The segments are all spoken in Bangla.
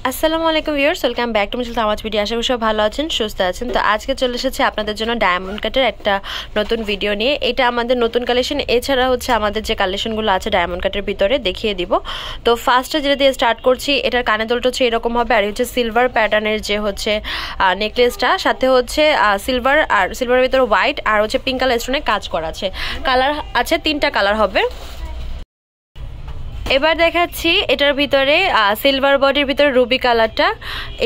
আসসালামু আলাইকুম ভিউয়ার্স, ওয়েলকাম ব্যাক টু মিছিল তামাজ ভিডিও। আশা করি সব ভালো আছেন, সুস্থ আছেন। তো আজকে চলে এসেছে আপনাদের জন্য ডায়মন্ড কাটের একটা নতুন ভিডিও নিয়ে। এটা আমাদের নতুন কালেকশন, এছাড়া হচ্ছে আমাদের যে কালেকশনগুলো আছে ডায়মন্ড কাটের ভিতরে দেখিয়ে দিব। তো ফার্স্টে যেটা দিয়ে স্টার্ট করছি, এটার কানে দুলটা হচ্ছে এরকম হবে, আর হচ্ছে সিলভার প্যাটার্নের যে হচ্ছে নেকলেসটা, সাথে হচ্ছে সিলভার আর সিলভারের ভিতরে হোয়াইট আর হচ্ছে পিঙ্ক কালার স্টোনে কাজ করা আছে। কালার আছে 3টা কালার হবে। এবার দেখাচ্ছি এটার ভিতরে সিলভার বডির ভিতরে রুবি কালারটা,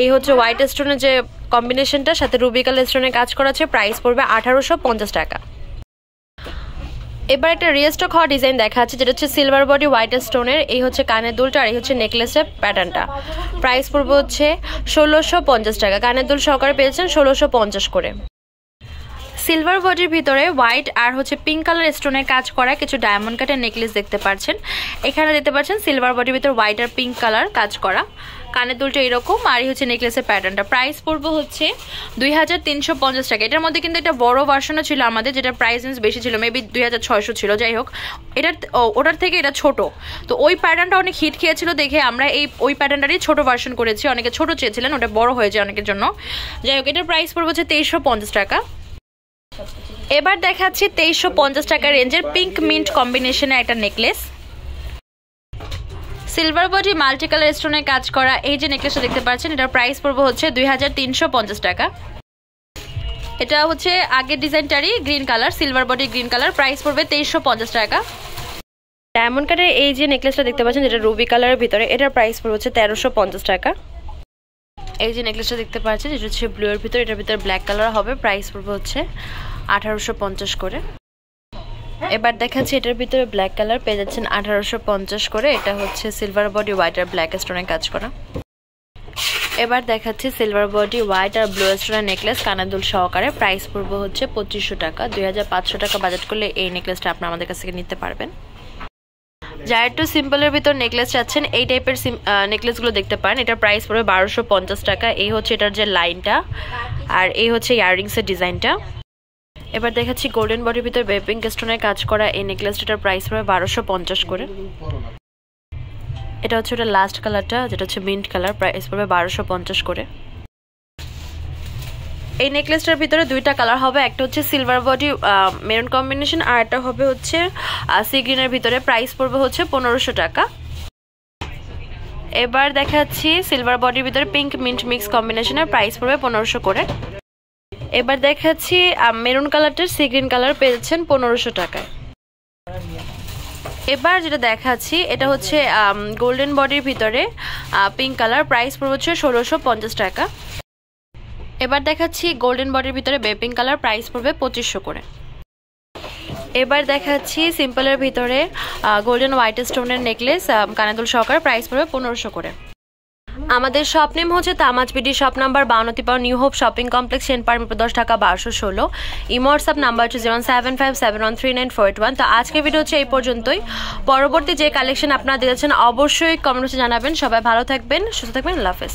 এই হচ্ছে হোয়াইট স্টোনের যে কম্বিনেশনটা, সাথে রুবি কালার স্টোনে কাজ করা আছে। প্রাইস পড়বে 1850 টাকা। এবার একটা রিয়েস্টক হওয়া ডিজাইন দেখা যাচ্ছে, যেটা হচ্ছে সিলভার বডি হোয়াইট স্টোনের, এই হচ্ছে কানের দুলটা আর এই হচ্ছে নেকলেসের প্যাটার্নটা। প্রাইস পড়বে হচ্ছে 1650 টাকা। কানের দুল সহকারে পেয়েছেন 1650 করে। সিলভার বডির ভিতরে হোয়াইট আর হচ্ছে পিঙ্ক কালার স্টোনের কাজ করা কিছু ডায়মন্ড কাটের নেকলেস দেখতে পাচ্ছেন। এখানে দেখতে পাচ্ছেন সিলভার বডির ভিতরে হোয়াইট আর পিঙ্ক কালার কাজ করা, কানের দুলটা এরকম, আর এই হচ্ছে নেকলেসের প্যাটার্নটা। প্রাইস পড়বে হচ্ছে 2350 টাকা। এটার মধ্যে কিন্তু একটা বড় ভার্সনও ছিল আমাদের, যেটা প্রাইস বেশি ছিল, মেবি 2600 ছিল। যাই হোক, ওটার থেকে এটা ছোট, তো ওই প্যাটার্নটা অনেক হিট খেয়েছিল দেখে আমরা ওই প্যাটার্নটারই ছোট ভার্সন করেছি। অনেকে ছোট চেয়েছিলেন, ওটা বড় হয়ে যায় অনেকের জন্য। যাই হোক, এটার প্রাইস পড়বে হচ্ছে 2350 টাকা। এবার দেখাচ্ছি 2350 টাকা রেঞ্জের পিঙ্ক মিন্ট কম্বিনেশনে একটা necklace, silver body multi colour স্টোনে কাজ করা। এই যে নেকলেসটা দেখতে পাচ্ছেন, এটার প্রাইস পড়বে হচ্ছে 2350 টাকা। এটা হচ্ছে আগের ডিজাইনটারই green colour, silver body green colour. Price পড়বে 2350 টাকা। ডায়মন্ড কাটের এই যে নেকলেসটা দেখতে পাচ্ছেন, যেটা রুবি কালারের ভিতরে, এটার প্রাইস পড়বে হচ্ছে 1350 টাকা। এই যে নেকলেসটা দেখতে পাচ্ছেন, যেটা হচ্ছে ব্লু এর ভিতরে, এটার ভিতরে ব্ল্যাক কালার হবে। প্রাইস পড়বে হচ্ছে 1850 করে। এবার দেখাচ্ছি এটার ভিতরে ব্ল্যাক কালার পেয়ে যাচ্ছেন 1850 করে। এটা হচ্ছে সিলভার বডি হোয়াইট আর ব্ল্যাক স্টোনের কাজ করা। এবার দেখাচ্ছি সিলভার বডি হোয়াইট আর ব্লু স্টোনের নেকলেস কানের দুল সহকারে। প্রাইস পড়বে হচ্ছে 2500 টাকা। 2500 টাকা বাজেট করলে এই নেকলেসটা আপনারা আমাদের কাছ থেকে নিতে পারবেন। যারা একটু সিম্পলের ভিতর নেকলেস চাচ্ছেন, এই টাইপের নেকলেসগুলো দেখতে পারেন। এটার প্রাইস পড়বে 1250 টাকা। এই হচ্ছে এটার যে লাইনটা, আর এই হচ্ছে ইয়াররিংসের ডিজাইনটা। এবার দেখাচ্ছি গোল্ডেন বডির ভিতর বেপিং স্টোনের কাজ করা এই নেকলেসটার প্রাইস পড়বে 1250 করে। এটা হচ্ছে ওটা লাস্ট কালারটা, যেটা হচ্ছে মিন্ট কালার। প্রাইস পড়বে 1250 করে। এই নেকলেসটার ভিতরে 2টা কালার হবে, একটা হচ্ছে সিলভার বডি মেরুন কম্বিনেশন, আর একটা হবে হচ্ছে সি গ্রিনের ভিতরে। প্রাইস পড়বে হচ্ছে 1500 টাকা। এবার দেখাচ্ছি সিলভার বডির ভিতরে পিঙ্ক মিন্ট মিক্স কম্বিনেশনের, প্রাইস পড়বে 1500 করে। এবার দেখাচ্ছি মেরুন কালারটার সি গ্রিন কালার পেয়েছেন 1500 টাকায়। এবার যেটা দেখাচ্ছি, এটা হচ্ছে গোল্ডেন বডির ভিতরে পিঙ্ক কালার। প্রাইস পড়বে হচ্ছে 1650 টাকা। এবার দেখাচ্ছি গোল্ডেন বডির ভিতরে বেপিং কালার। প্রাইস পড়বে 2500 করে। এবার দেখাচ্ছি সিম্পলের ভিতরে গোল্ডেন হোয়াইট স্টোনের নেকলেস কানের দুল সহকারে। প্রাইস পড়বে 1500 করে। আমাদের শপ নেম হচ্ছে Tamaz BD, shop number 52 new hope shopping complex, Senpara Mirpur 10, Dhaka 1216। Imo WhatsApp number হচ্ছে 07571394881। তো আজকের ভিডিও হচ্ছে এই পর্যন্তই। পরবর্তী যে কালেকশন আপনারা দেখেছেন অবশ্যই কমেন্ট বক্সে জানাবেন। সবাই ভালো থাকবেন, সুস্থ থাকবেন। আল্লাহ হাফেজ।